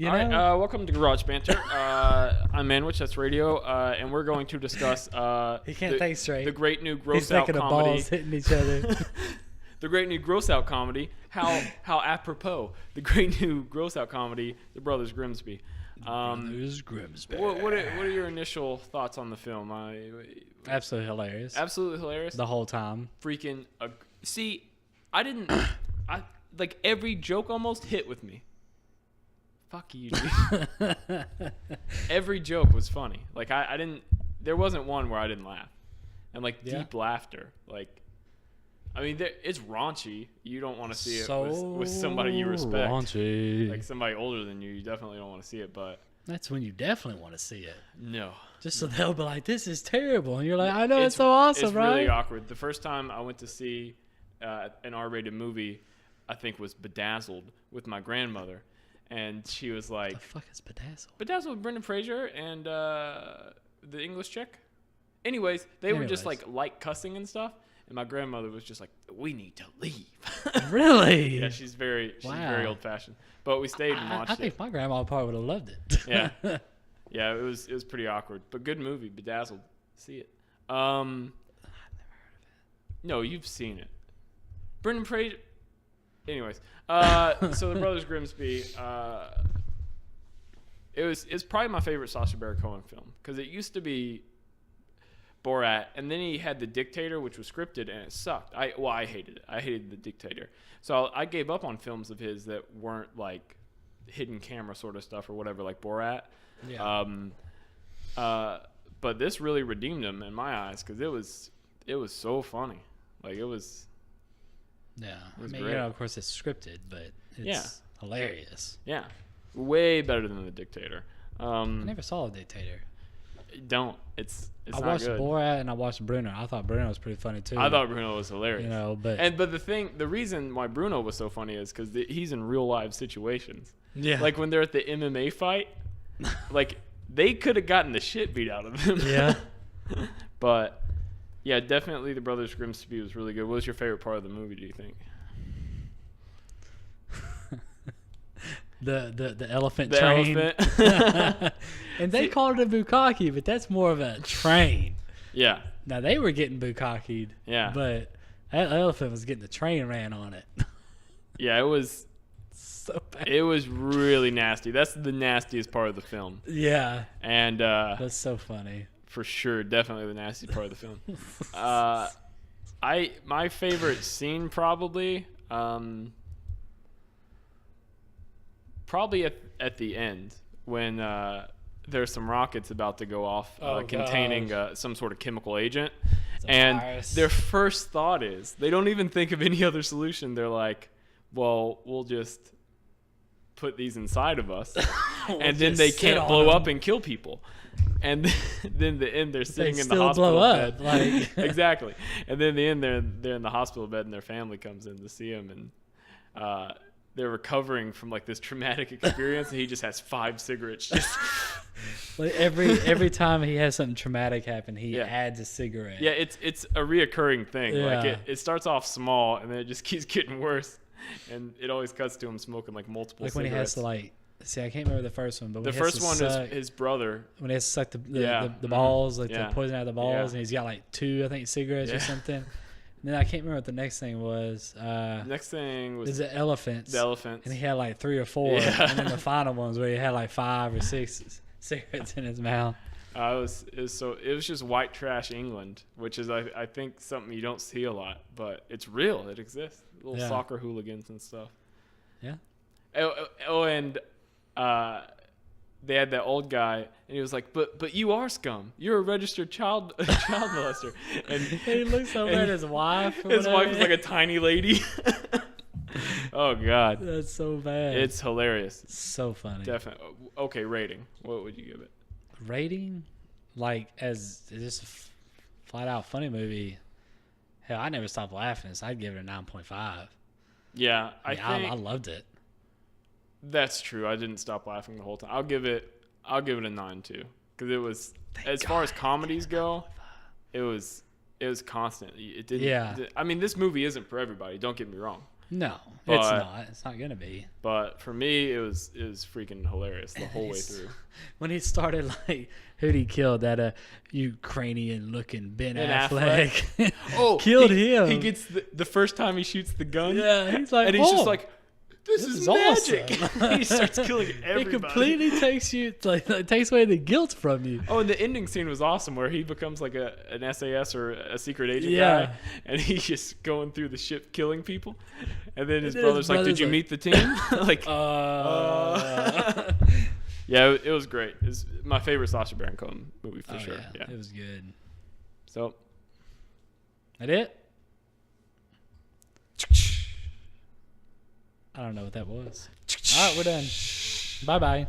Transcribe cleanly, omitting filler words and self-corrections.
You All know? right, welcome to GarageBanter. I'm Manwhich, that's radio, and we're going to discuss He can't think straight. the great new He's gross out thinking of comedy. balls hitting each other. The great new gross out comedy. How apropos. The great new gross out comedy, The Brothers Grimsby. Brothers Grimsby. What are your initial thoughts on the film? Absolutely hilarious. Absolutely hilarious. The whole time. Freaking. See, I didn't. Like every joke almost hit with me. Fuck you, dude. Every joke was funny. Like I didn't. There wasn't one where I didn't laugh, and like deep laughter. Like, I mean, it's raunchy. You don't want to see it with somebody you respect. Raunchy. Like somebody older than you. You definitely don't want to see it. But that's when you definitely want to see it. No. Just so they'll be like, "This is terrible," and you're like, "I know it's so awesome, it's right?" It's really awkward. The first time I went to see an R-rated movie, I think was Bedazzled with my grandmother. And she was like, "The fuck is Bedazzled?" Bedazzled with Brendan Fraser and the English chick. Anyways, they were just like cussing and stuff. And my grandmother was just like, "We need to leave." Really? Yeah, she's very old fashioned. But we stayed and watched it. I think my grandma probably would have loved it. Yeah, yeah, it was pretty awkward, but good movie, Bedazzled. See it. I've never heard of it. No, you've seen it. Brendan Fraser. Anyways, so The Brothers Grimsby, it's probably my favorite Sacha Baron Cohen film because it used to be Borat, and then he had The Dictator, which was scripted, and it sucked. I hated it. I hated The Dictator, so I gave up on films of his that weren't like hidden camera sort of stuff or whatever, like Borat. Yeah. But this really redeemed him in my eyes because it was so funny. Like it was. Yeah, I mean, great. you know, of course it's scripted, but it's hilarious. Yeah, way better than The Dictator. I never saw The Dictator. Don't. It's I not watched good. Borat and I watched Bruno. I thought Bruno was pretty funny too. I thought Bruno was hilarious. You know, but the reason why Bruno was so funny is because he's in real life situations. Yeah, Like when they're at the MMA fight, like they could have gotten the shit beat out of him. Yeah. But. Yeah, definitely The Brothers Grimsby was really good. What was your favorite part of the movie, do you think? the elephant train. Elephant. And they called it a bukkake, but that's more of a train. Yeah. Now they were getting bukkakeed. Yeah. But that elephant was getting the train ran on it. Yeah, it was So bad. It was really nasty. That's the nastiest part of the film. Yeah. And That's so funny. For sure, definitely the nastiest part of the film. My favorite scene probably at the end when there's some rockets about to go off containing some sort of chemical agent, and virus. Their first thought is they don't even think of any other solution. They're like, well, we'll just put these inside of us and then they can't blow up and kill people. And then the end, they're sitting in the hospital bed. Like. Exactly. And then the end, they're in the hospital bed, and their family comes in to see them, and they're recovering from like this traumatic experience, and he just has 5 cigarettes. Just like every time he has something traumatic happen, he adds a cigarette. Yeah, it's a reoccurring thing. Yeah. Like it starts off small, and then it just keeps getting worse, and it always cuts to him smoking like multiple cigarettes. Like when he has to like. See, I can't remember the first one, but the first one is his brother. When he has to suck the balls, like the poison out of the balls, Yeah. and he's got like 2, I think, cigarettes or something. And then I can't remember what the next thing was. Next thing was the elephants. The elephants. And he had like 3 or 4. Yeah. And then the final ones where he had like 5 or 6 cigarettes in his mouth. It was just white trash England, which is I think something you don't see a lot, but it's real. It exists. Little soccer hooligans and stuff. Yeah. And they had that old guy, and he was like, "But you are scum. You're a registered child molester." And he looks over at his wife. His wife is like a tiny lady. Oh God, that's so bad. It's hilarious. So funny. Definitely. Okay, rating. What would you give it? Rating, like as just a flat out funny movie. Hell, I never stopped laughing, so I'd give it a 9.5. Yeah, I loved it. That's true. I didn't stop laughing the whole time. I'll give it a 9 too, because it was as far as comedies go, it was constant. It didn't. Yeah. I mean, this movie isn't for everybody. Don't get me wrong. No, But- it's not. It's not gonna be. But for me, it was freaking hilarious the whole way through. When he started, like, who'd he kill? That Ukrainian-looking Ben Ben Affleck. Oh, killed him. He gets the first time he shoots the gun. Yeah, he's like, and he's just "Oh, like, this is awesome." magic. He starts killing everybody. It completely takes you, like takes away the guilt from you. Oh, and the ending scene was awesome where he becomes like an SAS or a secret agent Yeah. guy, and he's just going through the ship killing people. And then his And brother's like, brother's did you like, meet the team? Like, yeah, it was great. It's my favorite Sacha Baron Cohen movie for sure. Yeah. It was good. So, That it? I don't know what that was. All right, we're done. Bye-bye.